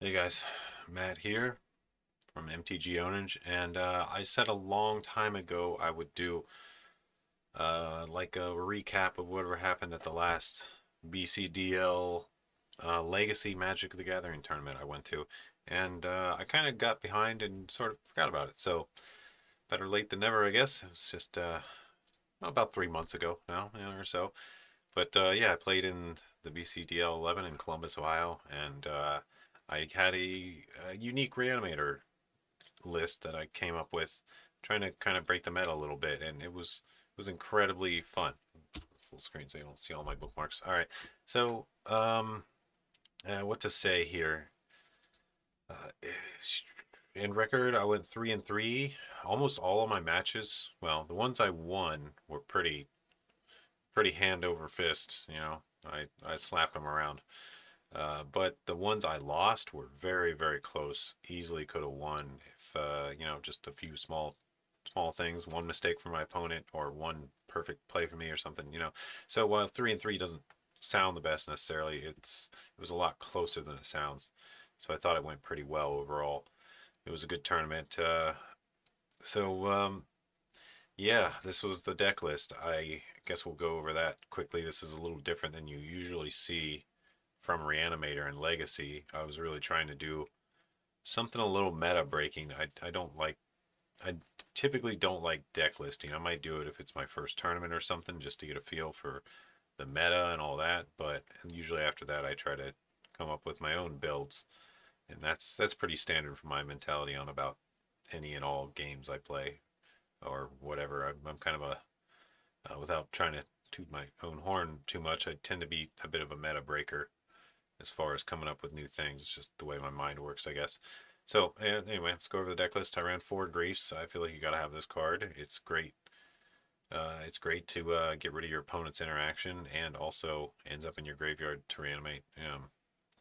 Hey guys, Matt here from MTG Ownage, and I said a long time ago I would do like a recap of whatever happened at the last BCDL Legacy Magic the Gathering tournament I went to, and I kind of got behind and sort of forgot about it. So better late than never, I guess. It was just about 3 months ago now, or so. But yeah, I played in the BCDL 11 in Columbus, Ohio, and I had a unique reanimator list that I came up with, trying to kind of break the meta a little bit, and it was incredibly fun. Full screen so you don't see all my bookmarks. All right, so what to say here? Uh, in record, I went 3-3. Almost all of my matches, well, the ones I won were pretty hand over fist. I slapped them around. But the ones I lost were very, very close. Easily could have won if just a few small things, one mistake from my opponent or one perfect play for me or something. So while 3-3 doesn't sound the best necessarily, it was a lot closer than it sounds. So I thought it went pretty well overall. It was a good tournament. So yeah, this was the deck list. I guess we'll go over that quickly. This is a little different than you usually see from Reanimator and Legacy. I was really trying to do something a little meta breaking. I typically don't like deck listing. I might do it if it's my first tournament or something just to get a feel for the meta and all that, but usually after that I try to come up with my own builds. And that's pretty standard for my mentality on about any and all games I play or whatever. I'm kind of a without trying to toot my own horn too much, I tend to be a bit of a meta breaker as far as coming up with new things. It's just the way my mind works, I guess. So anyway, let's go over the deck list. I ran four Griefs. I feel like you got to have this card. It's great. It's great to get rid of your opponent's interaction, and also ends up in your graveyard to reanimate.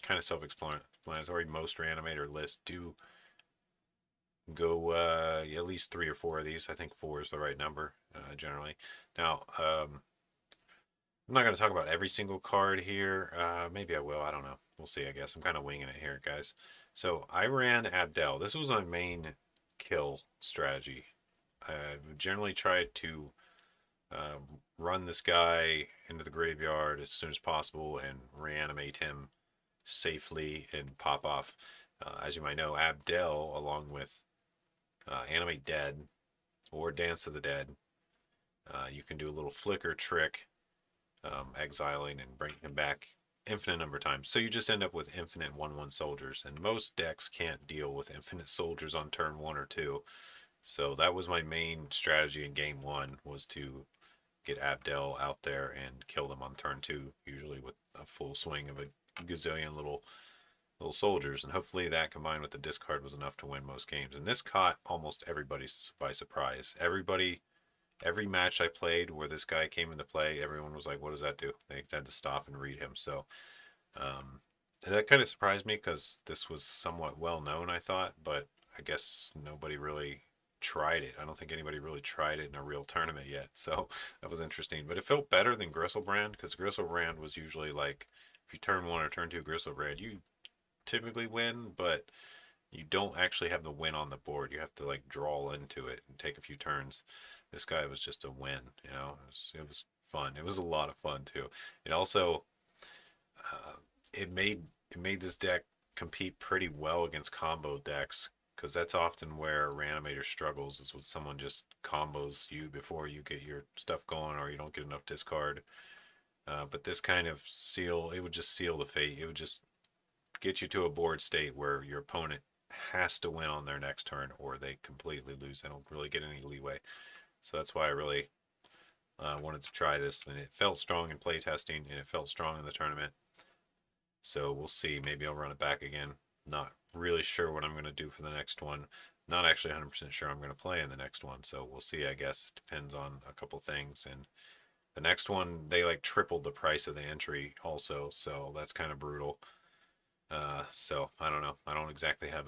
Kind of self-explanatory. Most reanimator lists do go at least three or four of these. I think four is the right number generally. Now, I'm not going to talk about every single card here. Maybe I will. I don't know. We'll see, I guess. I'm kind of winging it here, guys. So I ran Abdel. This was my main kill strategy. I've generally tried to run this guy into the graveyard as soon as possible and reanimate him safely and pop off. As you might know, Abdel, along with Animate Dead or Dance of the Dead, you can do a little flicker trick, exiling and bringing him back infinite number of times. So you just end up with infinite 1/1 soldiers, and most decks can't deal with infinite soldiers on turn one or two. So that was my main strategy in game one, was to get Abdel out there and kill them on turn two, usually with a full swing of a gazillion little soldiers, and hopefully that combined with the discard was enough to win most games. And this caught almost everybody by surprise. Every match I played where this guy came into play, everyone was like, "What does that do?" They had to stop and read him. So um, that kind of surprised me because this was somewhat well known, I thought, but I guess nobody really tried it. I don't think anybody really tried it in a real tournament yet. So that was interesting. But it felt better than Gristlebrand, because Gristlebrand was usually like, if you turn one or turn two Gristlebrand, you typically win, but you don't actually have the win on the board. You have to like draw into it and take a few turns. This guy was just a win, it was fun. It was a lot of fun too. It also uh, it made this deck compete pretty well against combo decks, because that's often where Reanimator struggles, is with someone just combos you before you get your stuff going, or you don't get enough discard. But this kind of it would just seal the fate. It would just get you to a board state where your opponent has to win on their next turn or they completely lose. They don't really get any leeway. So that's why I really wanted to try this, and it felt strong in playtesting and it felt strong in the tournament. So we'll see. Maybe I'll run it back again. Not really sure what I'm going to do for the next one. Not actually 100% sure I'm going to play in the next one. So we'll see, I guess. It depends on a couple things. And the next one, they like tripled the price of the entry also. So that's kind of brutal. So I don't know. I don't exactly have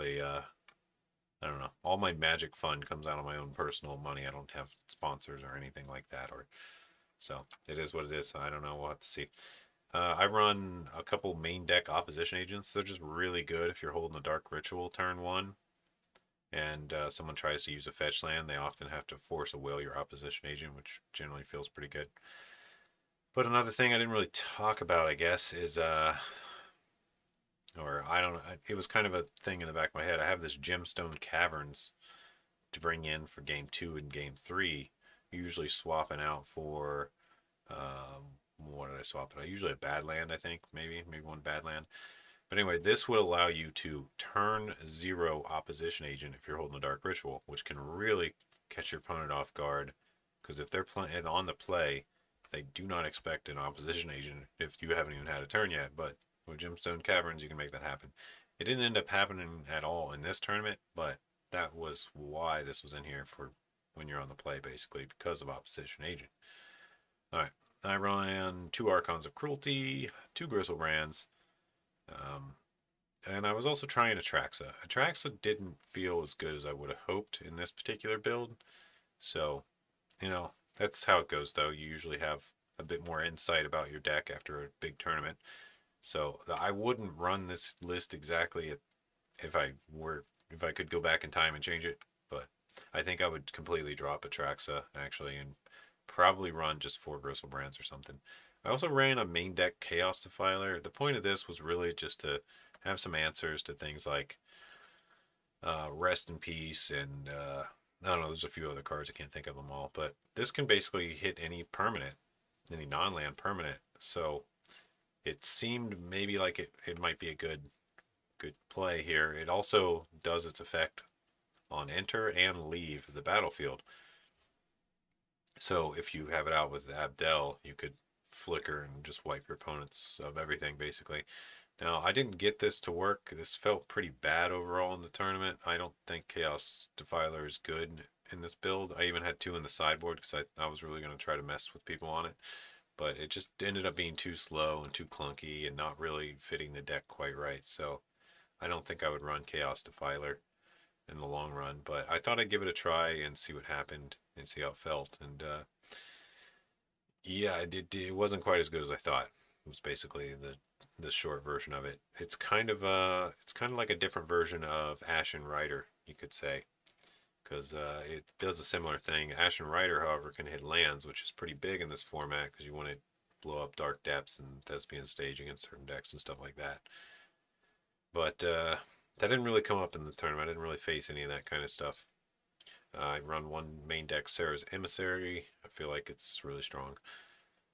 I don't know. All my magic fund comes out of my own personal money. I don't have sponsors or anything like that. So it is what it is. I don't know. We'll have to see. I run a couple main deck opposition agents. They're just really good if you're holding a Dark Ritual turn one and someone tries to use a fetch land. They often have to force a will your opposition agent, which generally feels pretty good. But another thing I didn't really talk about, I guess, is or I don't know, it was kind of a thing in the back of my head. I have this Gemstone Caverns to bring in for game two and game three. Usually swapping out for what did I swap it? I usually a bad land, I think, maybe one bad land. But anyway, this would allow you to turn zero opposition agent if you're holding a Dark Ritual, which can really catch your opponent off guard. Because if they're playing on the play, they do not expect an opposition agent if you haven't even had a turn yet. But with Gemstone Caverns, you can make that happen. It didn't end up happening at all in this tournament, but that was why this was in here for when you're on the play, basically, because of opposition agent. All right. I ran two Archons of Cruelty, two Gristlebrands, um, and I was also trying Atraxa. Atraxa didn't feel as good as I would have hoped in this particular build. So, that's how it goes, though. You usually have a bit more insight about your deck after a big tournament. So I wouldn't run this list exactly if I could go back in time and change it, but I think I would completely drop Atraxa actually and probably run just four Gristlebrands or something. I also ran a main deck Chaos Defiler. The point of this was really just to have some answers to things like Rest in Peace and I don't know. There's a few other cards I can't think of them all, but this can basically hit any permanent, any non-land permanent. So it seemed maybe like it might be a good play here. It also does its effect on enter and leave the battlefield. So if you have it out with Abdel, you could flicker and just wipe your opponents of everything basically. Now I didn't get this to work. This felt pretty bad overall in the tournament. I don't think Chaos Defiler is good in this build. I even had two in the sideboard because I was really going to try to mess with people on it. But it just ended up being too slow and too clunky and not really fitting the deck quite right. So I don't think I would run Chaos Defiler in the long run, but I thought I'd give it a try and see what happened and see how it felt. And yeah, it wasn't quite as good as I thought. It was basically the short version of it. It's kind of like a different version of Ashen Rider, you could say, because it does a similar thing. Ashen Rider, however, can hit lands, which is pretty big in this format because you want to blow up Dark Depths and Thespian Stage against certain decks and stuff like that. But that didn't really come up in the tournament. I didn't really face any of that kind of stuff. I run one main deck, Sarah's Emissary. I feel like it's really strong.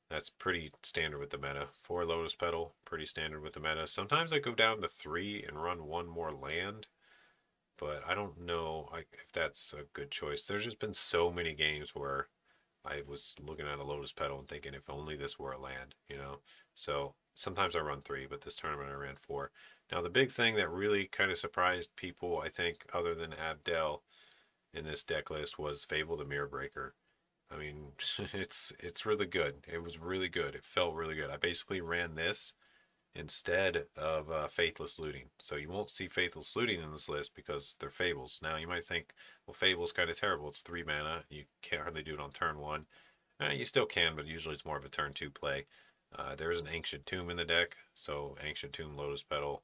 That's pretty standard with the meta. Four Lotus Petal, pretty standard with the meta. Sometimes I go down to three and run one more land, but I don't know if that's a good choice. There's just been so many games where I was looking at a Lotus Petal and thinking if only this were a land. So sometimes I run three, but this tournament I ran four. Now the big thing that really kind of surprised people, I think, other than Abdel in this deck list was Fable the Mirror Breaker. I mean, it's really good. It was really good. It felt really good. I basically ran this instead of Faithless Looting. So you won't see Faithless Looting in this list because they're Fables. Now you might think, well, Fable's kind of terrible. It's 3 mana. You can't hardly do it on turn one. You still can, but usually it's more of a turn two play. There's an Ancient Tomb in the deck, so Ancient Tomb, Lotus Petal,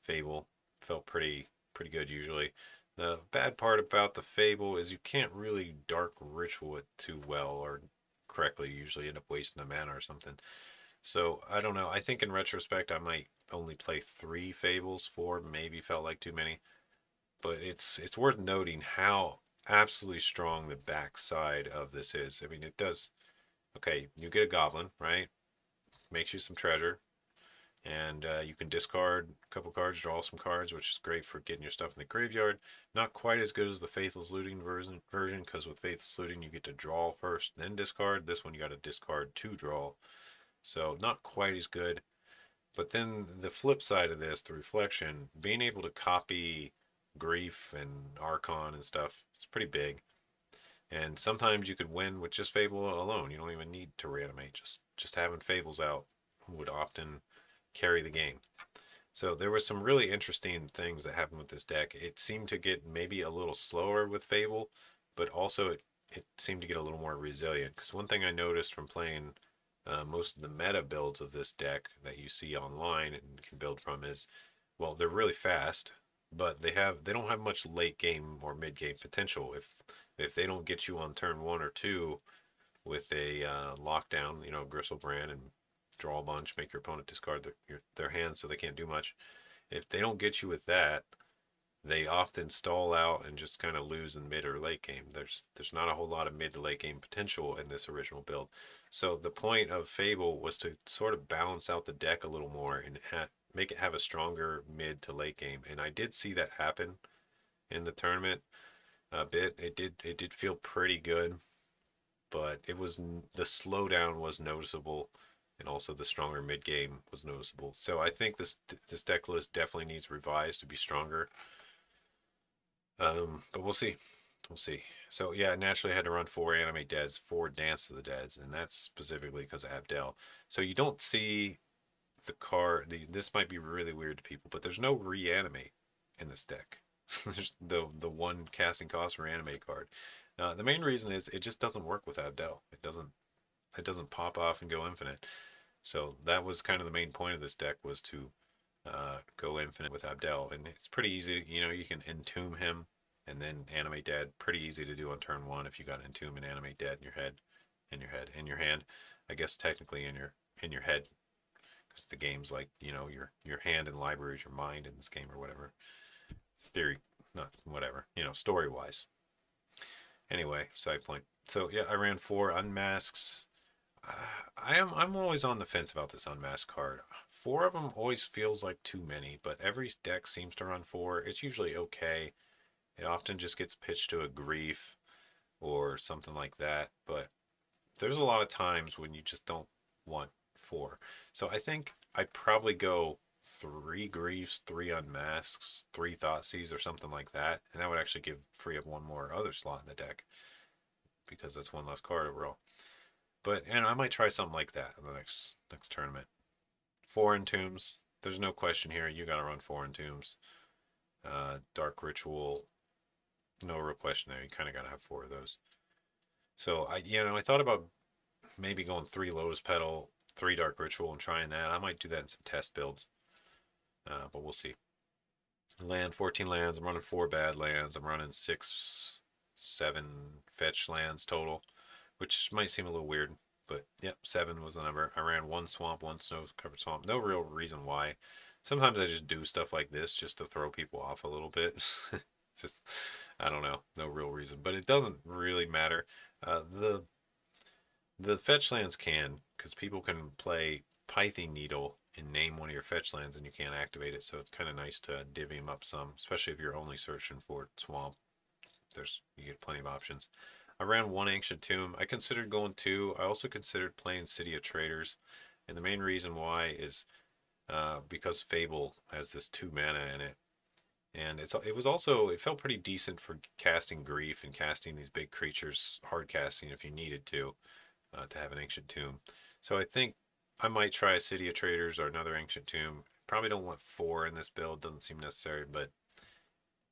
Fable felt pretty good usually. The bad part about the Fable is you can't really Dark Ritual it too well or correctly. You usually end up wasting a mana or something. So I don't know. I think in retrospect I might only play three Fables. Four maybe felt like too many. But it's worth noting how absolutely strong the backside of this is. I mean, it does. Okay, you get a Goblin, right? Makes you some treasure, and you can discard a couple cards, draw some cards, which is great for getting your stuff in the graveyard. Not quite as good as the Faithless Looting version, because with Faithless Looting you get to draw first, then discard. This one you got to discard to draw, so not quite as good. But then the flip side of this, the reflection, being able to copy Grief and Archon and stuff, it's pretty big. And sometimes you could win with just Fable alone. You don't even need to reanimate. Just having Fables out would often carry the game. So there were some really interesting things that happened with this deck. It seemed to get maybe a little slower with Fable, but also it seemed to get a little more resilient. Because one thing I noticed from playing Most of the meta builds of this deck that you see online and can build from is, well, they're really fast, but they don't have much late game or mid game potential. If they don't get you on turn 1 or 2 with a lockdown, Gristlebrand, and draw a bunch, make your opponent discard their hand so they can't do much. If they don't get you with that, they often stall out and just kind of lose in mid or late game. There's not a whole lot of mid to late game potential in this original build. So the point of Fable was to sort of balance out the deck a little more and make it have a stronger mid to late game. And I did see that happen in the tournament a bit. It did feel pretty good, but the slowdown was noticeable, and also the stronger mid game was noticeable. So I think this deck list definitely needs revised to be stronger. But we'll see. We'll see. So yeah, naturally I had to run 4 Animate Deads, 4 Dance of the Deads, and that's specifically because of Abdel. So you don't see the card. This might be really weird to people, but there's no reanimate in this deck. There's the one casting cost reanimate card. The main reason is it just doesn't work with Abdel. It doesn't pop off and go infinite. So that was kind of the main point of this deck, was to go infinite with Abdel, and it's pretty easy. You can entomb him and then animate dead. Pretty easy to do on turn 1 if you got entomb and animate dead in your hand. I guess technically in your head, because the game's like your hand and library is your mind in this game or whatever. Theory, not whatever. Story wise. Anyway, side point. So yeah, I ran 4 unmasks. I'm always on the fence about this unmasked card. 4 of them always feels like too many, but every deck seems to run 4. It's usually okay. It often just gets pitched to a grief or something like that, but there's a lot of times when you just don't want 4. So I think I'd probably go 3 griefs, 3 unmasks, 3 Thoughtseize or something like that, and that would actually free up one more other slot in the deck, because that's one less card overall. And I might try something like that in the next tournament. 4 Entombs. There's no question here. You got to run 4 Entombs. Dark Ritual. No real question there. You kind of got to have 4 of those. So I thought about maybe going 3 Lotus Petal, 3 Dark Ritual, and trying that. I might do that in some test builds. But we'll see. 14 lands. I'm running 4 bad lands. I'm running 6, 7 fetch lands total, which might seem a little weird, but yep, 7 was the number. I ran 1 swamp, 1 snow-covered swamp. No real reason why. Sometimes I just do stuff like this just to throw people off a little bit. Just, I don't know, no real reason, but it doesn't really matter. The fetch lands can, because people can play Pithing Needle and name one of your fetch lands and you can't activate it, so it's kind of nice to divvy them up some, especially if you're only searching for swamp. You get plenty of options. I ran 1 Ancient Tomb. I considered going 2. I also considered playing City of Traders, and the main reason why is because Fable has this 2 mana in it, and it felt pretty decent for casting Grief and casting these big creatures, hard casting if you needed to have an Ancient Tomb. So I think I might try a City of Traders or another Ancient Tomb. Probably don't want 4 in this build, doesn't seem necessary, but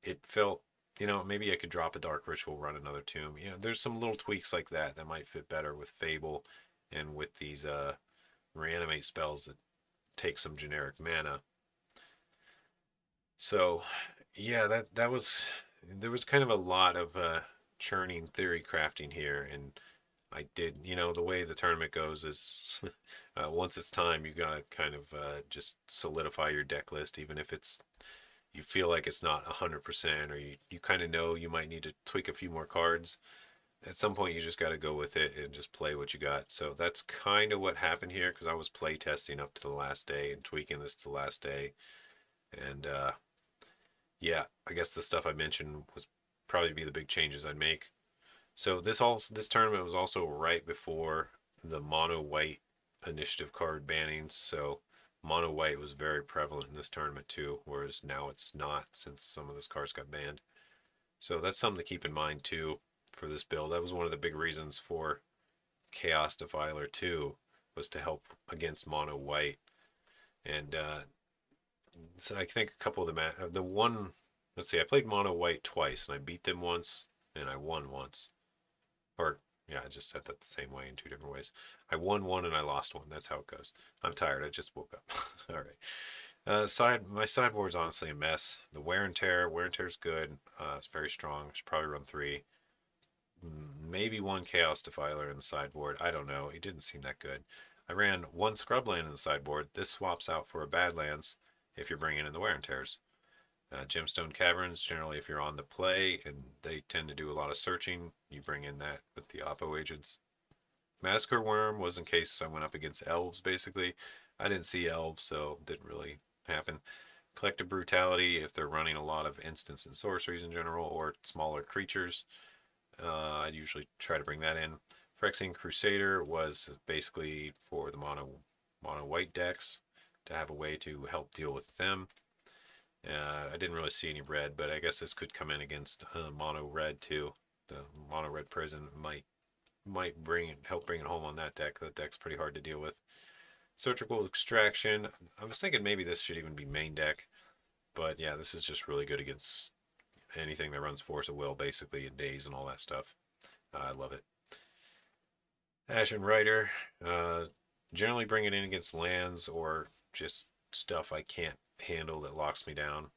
it felt, maybe I could drop a Dark Ritual, run another Tomb. There's some little tweaks like that might fit better with Fable and with these reanimate spells that take some generic mana. So yeah, there was kind of a lot of churning theory crafting here, and I did, the way the tournament goes is once it's time, you gotta kind of just solidify your deck list, even if you feel like it's not 100%, or you kind of know you might need to tweak a few more cards. At some point, you just got to go with it and just play what you got. So that's kind of what happened here, because I was play testing up to the last day and tweaking this to the last day. And yeah, I guess the stuff I mentioned was probably be the big changes I'd make. So this tournament was also right before the mono white initiative card bannings. So mono white was very prevalent in this tournament too, whereas now it's not, since some of those cards got banned. So that's something to keep in mind too for this build. That was one of the big reasons for Chaos Defiler 2, was to help against mono white. And so I think a couple of let's see, I played mono white twice and I beat them once and I won once. Or Yeah, I just said that the same way in two different ways. I won one and I lost one. That's how it goes. I'm tired. I just woke up. All right. My sideboard's honestly a mess. The wear and tear's good. It's very strong. I should probably run three. Maybe one Chaos Defiler in the sideboard. I don't know. It didn't seem that good. I ran one Scrubland in the sideboard. This swaps out for a Badlands if you're bringing in the wear and tears. Gemstone Caverns, generally, if you're on the play and they tend to do a lot of searching, you bring in that with the Oppo agents. Massacre Worm was in case I went up against elves, basically. I didn't see elves, so it didn't really happen. Collective Brutality, if they're running a lot of instants and sorceries in general, or smaller creatures, I'd usually try to bring that in. Phyrexian Crusader was basically for the mono white decks to have a way to help deal with them. I didn't really see any red, but I guess this could come in against mono red too. The mono red prison might help bring it home on that deck. That deck's pretty hard to deal with. Surgical Extraction. I was thinking maybe this should even be main deck, but yeah, this is just really good against anything that runs Force of Will, basically, in days and all that stuff. I love it. Ashen Rider. Generally bring it in against lands or just stuff I can't handle that locks me down.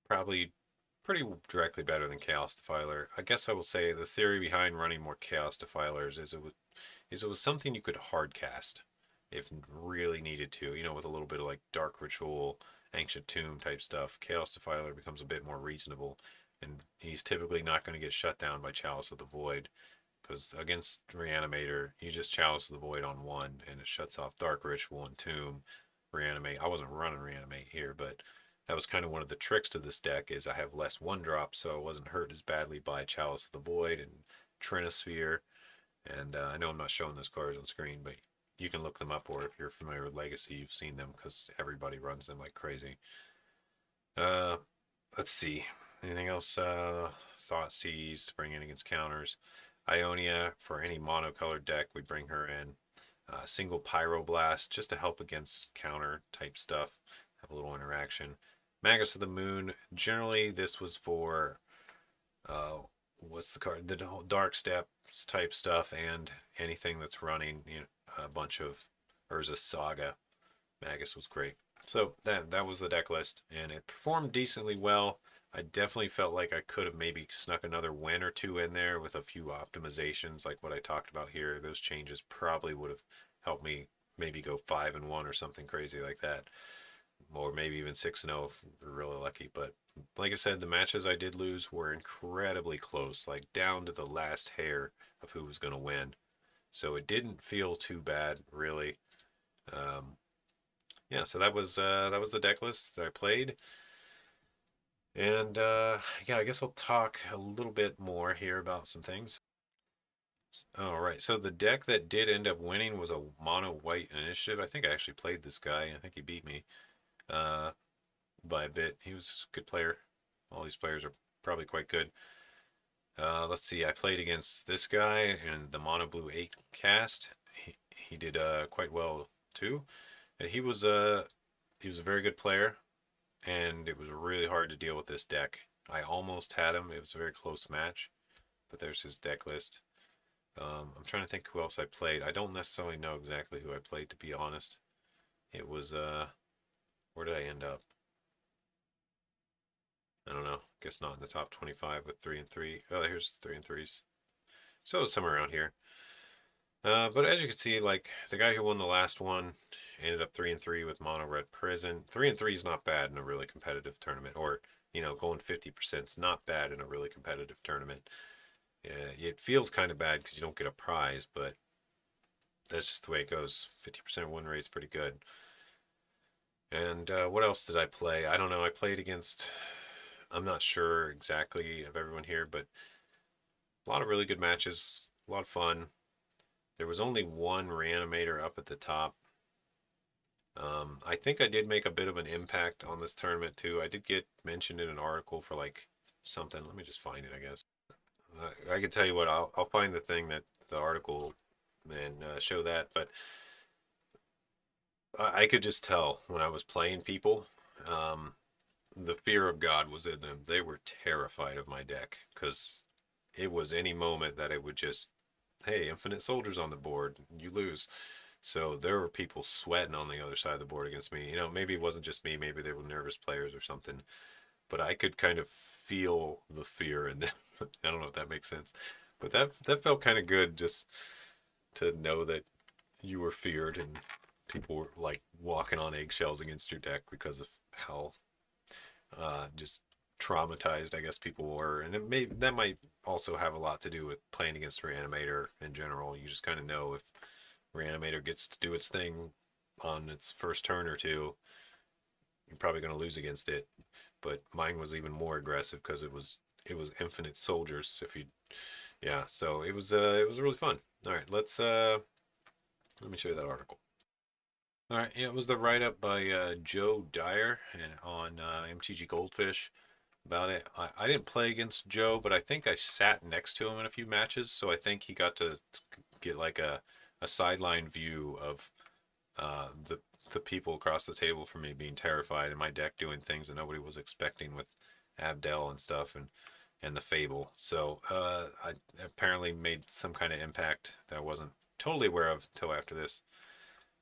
Probably pretty directly better than Chaos Defiler. I guess I will say the theory behind running more Chaos Defilers is it was something you could hard cast if really needed to. You know, with a little bit of like Dark Ritual, Ancient Tomb type stuff. Chaos Defiler becomes a bit more reasonable, and he's typically not going to get shut down by Chalice of the Void. Because against Reanimator, you just Chalice of the Void on one, and it shuts off Dark Ritual and Tomb. Reanimate. I wasn't running Reanimate here, but that was kind of one of the tricks to this deck is I have less one drop, so I wasn't hurt as badly by Chalice of the Void and Trinosphere. And I know I'm not showing those cards on screen, but you can look them up, or if you're familiar with Legacy, you've seen them because everybody runs them like crazy. Let's see. Anything else? Thoughtseize to bring in against counters. Ionia for any monocolored deck, we bring her in. Single Pyroblast just to help against counter type stuff. Have a little interaction. Magus of the Moon. Generally, this was for what's the card? The Dark Steps type stuff and anything that's running. You know, a bunch of Urza Saga. Magus was great. So that was the deck list, and it performed decently well. I definitely felt like I could have maybe snuck another win or two in there with a few optimizations like what I talked about here. Those changes probably would have helped me maybe go 5-1 or something crazy like that, or maybe even 6-0 if we're really lucky. But like I said, the matches I did lose were incredibly close, like down to the last hair of who was going to win. So it didn't feel too bad, really. Yeah, so that was the deck list that I played. And yeah, I guess I'll talk a little bit more here about some things. All right, so the deck that did end up winning was a mono white initiative. I think I actually played this guy. I think he beat me uh, by a bit. He was a good player. All these players are probably quite good. Let's see, I played against this guy in the mono blue 8 cast. He did quite well too. And he was a very good player, and it was really hard to deal with this deck. I almost had him. It was a very close match, but there's his deck list. I'm trying to think who else I played. I don't necessarily know exactly who I played, to be honest. It was, where did I end up? I don't know. Guess not in the top 25 with 3 and 3. Oh, here's 3 and 3s. So it was somewhere around here. But as you can see, like the guy who won the last one ended up 3 and 3 with mono red prison. 3 and 3 is not bad in a really competitive tournament, or you know, going 50% is not bad in a really competitive tournament. It feels kind of bad because you don't get a prize, but that's just the way it goes. 50% win rate is pretty good. And what else did I play? I don't know. I played against, I'm not sure exactly of everyone here, but a lot of really good matches, a lot of fun. There was only one reanimator up at the top. I think I did make a bit of an impact on this tournament too. I did get mentioned in an article for like something. Let me just find it, I guess. I can tell you what, I'll find the thing that the article and show that, but I could just tell when I was playing people, the fear of God was in them. They were terrified of my deck because it was any moment that it would just, hey, infinite soldiers on the board, you lose. So there were people sweating on the other side of the board against me. Maybe it wasn't just me, maybe they were nervous players or something, but I could kind of feel the fear in them. I don't know if that makes sense, but that felt kind of good, just to know that you were feared and people were like walking on eggshells against your deck because of how just traumatized I guess people were, and that might also have a lot to do with playing against Reanimator in general. You just kind of know if Reanimator gets to do its thing on its first turn or two, you're probably going to lose against it. But mine was even more aggressive because it was infinite soldiers. If you Yeah, so it was really fun. All right, let me show you that article. All right, yeah, it was the write up by Joe Dyer and on MTG Goldfish about it. I didn't play against Joe, but I think I sat next to him in a few matches, so I think he got to get like a sideline view of the people across the table from me being terrified and my deck doing things that nobody was expecting with Abdel and stuff and the fable. So I apparently made some kind of impact that I wasn't totally aware of until after this.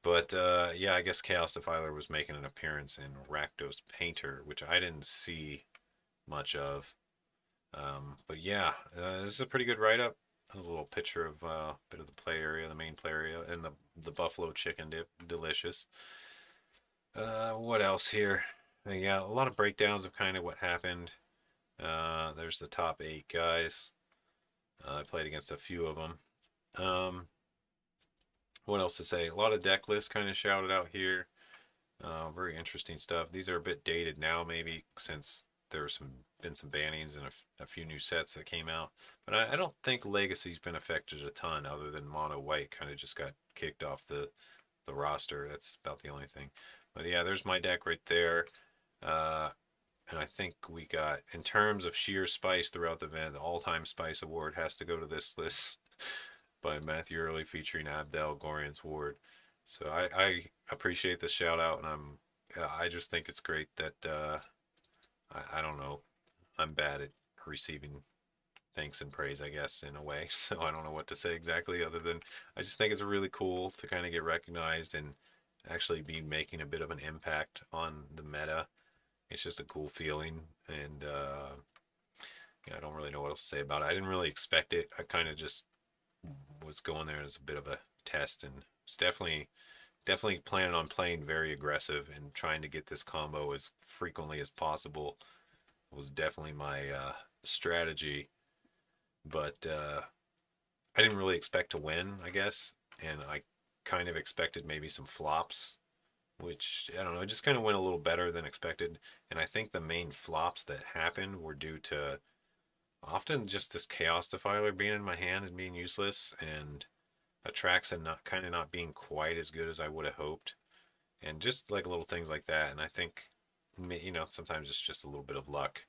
But yeah, I guess Chaos Defiler was making an appearance in Rakdos Painter, which I didn't see much of. But yeah, this is a pretty good write up. A little picture of a bit of the play area, the main play area, and the buffalo chicken dip, delicious. What else here? Yeah, a lot of breakdowns of kind of what happened. There's the top 8 guys. I played against a few of them. What else to say? A lot of deck lists kind of shouted out here. Very interesting stuff. These are a bit dated now, maybe since there's been some bannings and a few new sets that came out. But I don't think Legacy's been affected a ton, other than Mono White kind of just got kicked off the roster. That's about the only thing. But yeah, there's my deck right there. Uh, and I think we got, in terms of sheer spice throughout the event, the all-time spice award has to go to this list by Matthew Early featuring Abdel Gorian's Ward. So I appreciate the shout out, and I just think it's great that I don't know, I'm bad at receiving thanks and praise, I guess, in a way. So I don't know what to say exactly, other than I just think it's really cool to kind of get recognized and actually be making a bit of an impact on the meta. It's just a cool feeling, and yeah, I don't really know what else to say about it. I didn't really expect it. I kind of just was going there as a bit of a test, and it's definitely planning on playing very aggressive and trying to get this combo as frequently as possible was definitely my strategy. But I didn't really expect to win, I guess, and I kind of expected maybe some flops, which I don't know, it just kind of went a little better than expected. And I think the main flops that happened were due to often just this Chaos Defiler being in my hand and being useless, and Atraxa not being quite as good as I would have hoped, and just like little things like that. And I think sometimes it's just a little bit of luck,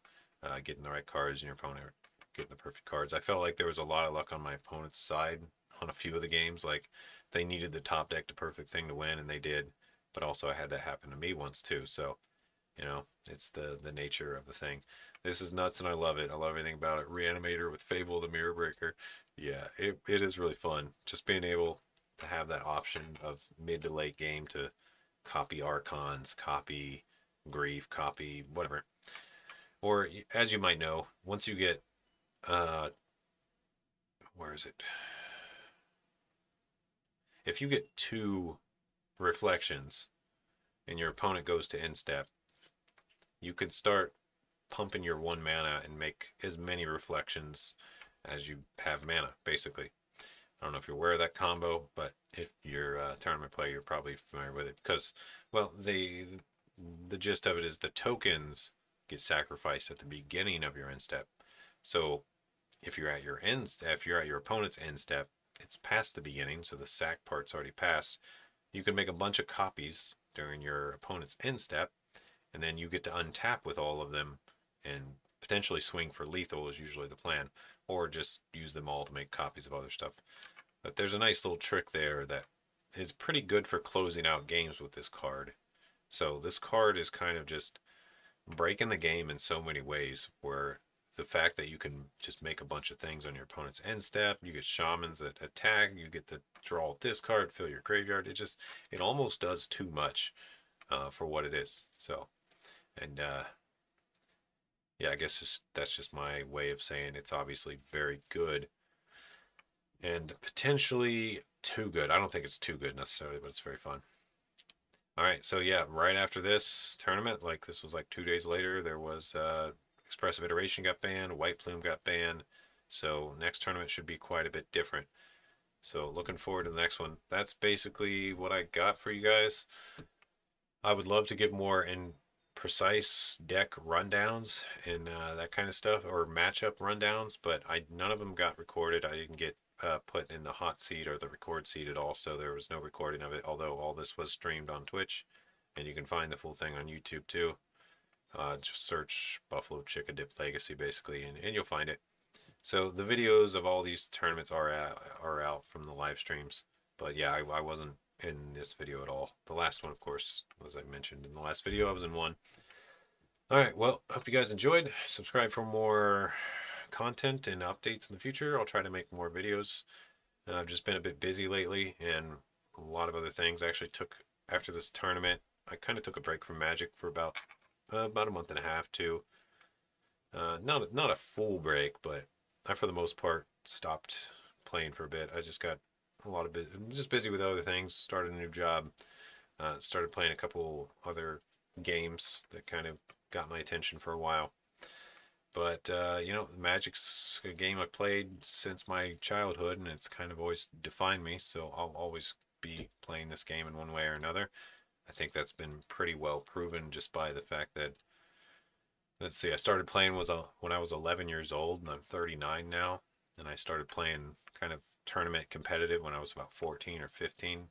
getting the right cards in your opponent, getting the perfect cards. I felt like there was a lot of luck on my opponent's side on a few of the games. Like they needed the top deck, the perfect thing to win, and they did. But also I had that happen to me once too. So it's the nature of the thing. This is nuts, and I love it. I love everything about it. Reanimator with Fable the Mirror Breaker. Yeah, it is really fun. Just being able to have that option of mid to late game to copy Archons, copy Grief, copy whatever. Or as you might know, once you get uh where is it? If you get 2 reflections and your opponent goes to end step, you could start pumping your 1 mana and make as many reflections as you have mana, basically. I don't know if you're aware of that combo, but if you're a tournament player, you're probably familiar with it because, well, the gist of it is the tokens get sacrificed at the beginning of your end step. So if you're at your opponent's end step, it's past the beginning, so the sack part's already passed. You can make a bunch of copies during your opponent's end step, and then you get to untap with all of them and potentially swing for lethal is usually the plan, or just use them all to make copies of other stuff. But there's a nice little trick there that is pretty good for closing out games with this card. So this card is kind of just breaking the game in so many ways, where the fact that you can just make a bunch of things on your opponent's end step. You get shamans that attack. You get to draw, discard, fill your graveyard. It almost does too much for what it is. So, and yeah, I guess that's just my way of saying it's obviously very good and potentially too good. I don't think it's too good necessarily, but it's very fun. All right, so yeah, right after this tournament, like this was like 2 days later, there was Expressive Iteration got banned, White Plume got banned. So next tournament should be quite a bit different. So looking forward to the next one. That's basically what I got for you guys. I would love to give more in precise deck rundowns and that kind of stuff, or matchup rundowns, but none of them got recorded. I didn't get put in the hot seat or the record seat at all, so there was no recording of it, although all this was streamed on Twitch, and you can find the full thing on YouTube too. Just search Buffalo Chicken Dip Legacy basically, and you'll find it. So the videos of all these tournaments are out from the live streams, but yeah, I wasn't in this video at all. The last one, of course, as I mentioned in the last video, I was in one. All right, well, hope you guys enjoyed. Subscribe for more content and updates in the future. I'll try to make more videos. I've just been a bit busy lately and a lot of other things. I actually took, after this tournament, I kind of took a break from Magic for about a month and a half too. Not a full break, but I, for the most part, stopped playing for a bit. I just got just busy with other things. Started a new job. Started playing a couple other games that kind of got my attention for a while. But you know, Magic's a game I played since my childhood, and it's kind of always defined me. So I'll always be playing this game in one way or another. I think that's been pretty well proven just by the fact that, let's see, I started playing when I was 11 years old, and I'm 39 now. And I started playing kind of tournament competitive when I was about 14 or 15.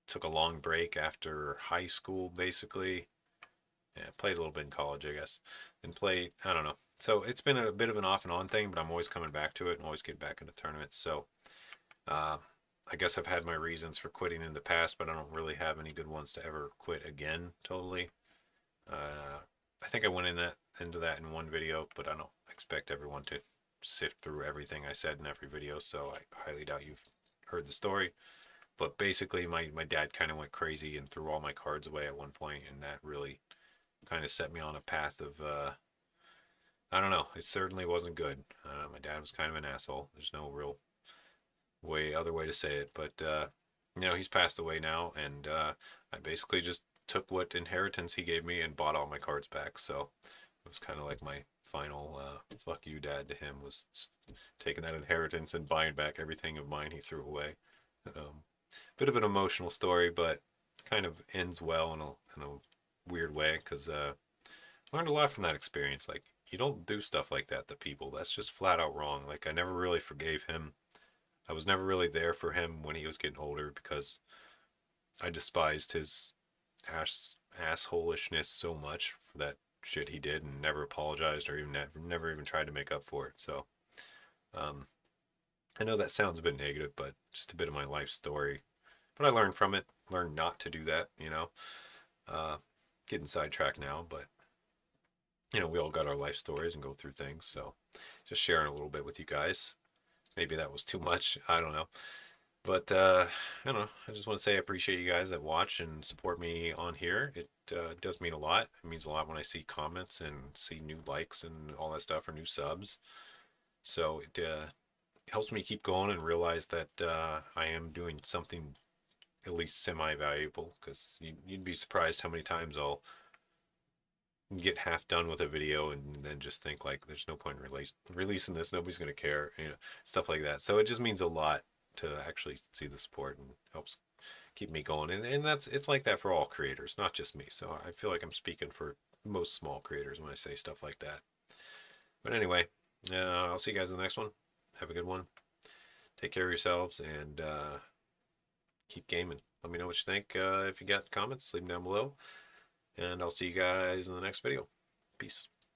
Took a long break after high school, basically. Yeah, played a little bit in college, I guess. Then played, I don't know. So it's been a bit of an off and on thing, but I'm always coming back to it and always get back into tournaments. So I guess I've had my reasons for quitting in the past, but I don't really have any good ones to ever quit again totally. I think I went into that in one video, but I don't expect everyone to sift through everything I said in every video, so I highly doubt you've heard the story. But basically, my dad kind of went crazy and threw all my cards away at one point, and that really kind of set me on a path of, I don't know, it certainly wasn't good. My dad was kind of an asshole. There's no real other way to say it, but, you know, he's passed away now, and I basically just took what inheritance he gave me and bought all my cards back, so it was kind of like my final fuck you dad to him, was taking that inheritance and buying back everything of mine he threw away. Bit of an emotional story, but kind of ends well in a weird way, because learned a lot from that experience. Like, you don't do stuff like that to people. That's just flat out wrong. Like, I never really forgave him. I was never really there for him when he was getting older, because I despised his assholishness so much for that shit he did, and never apologized or even never even tried to make up for it. So I know that sounds a bit negative, but just a bit of my life story. But I learned from it, learned not to do that, you know. Getting sidetracked now, but you know, we all got our life stories and go through things, so just sharing a little bit with you guys. Maybe that was too much, I don't know. But I don't know, I just want to say I appreciate you guys that watch and support me on here. It does mean a lot. It means a lot when I see comments and see new likes and all that stuff, or new subs. So it helps me keep going and realize that I am doing something at least semi-valuable, because you'd be surprised how many times I'll get half done with a video and then just think like, there's no point in releasing this, nobody's going to care, you know, stuff like that. So it just means a lot to actually see the support, and helps keep me going, and it's like that for all creators, not just me. So I feel like I'm speaking for most small creators when I say stuff like that. But anyway, I'll see you guys in the next one. Have a good one. Take care of yourselves, and keep gaming. Let me know what you think. If you got comments, leave them down below. And I'll see you guys in the next video. Peace.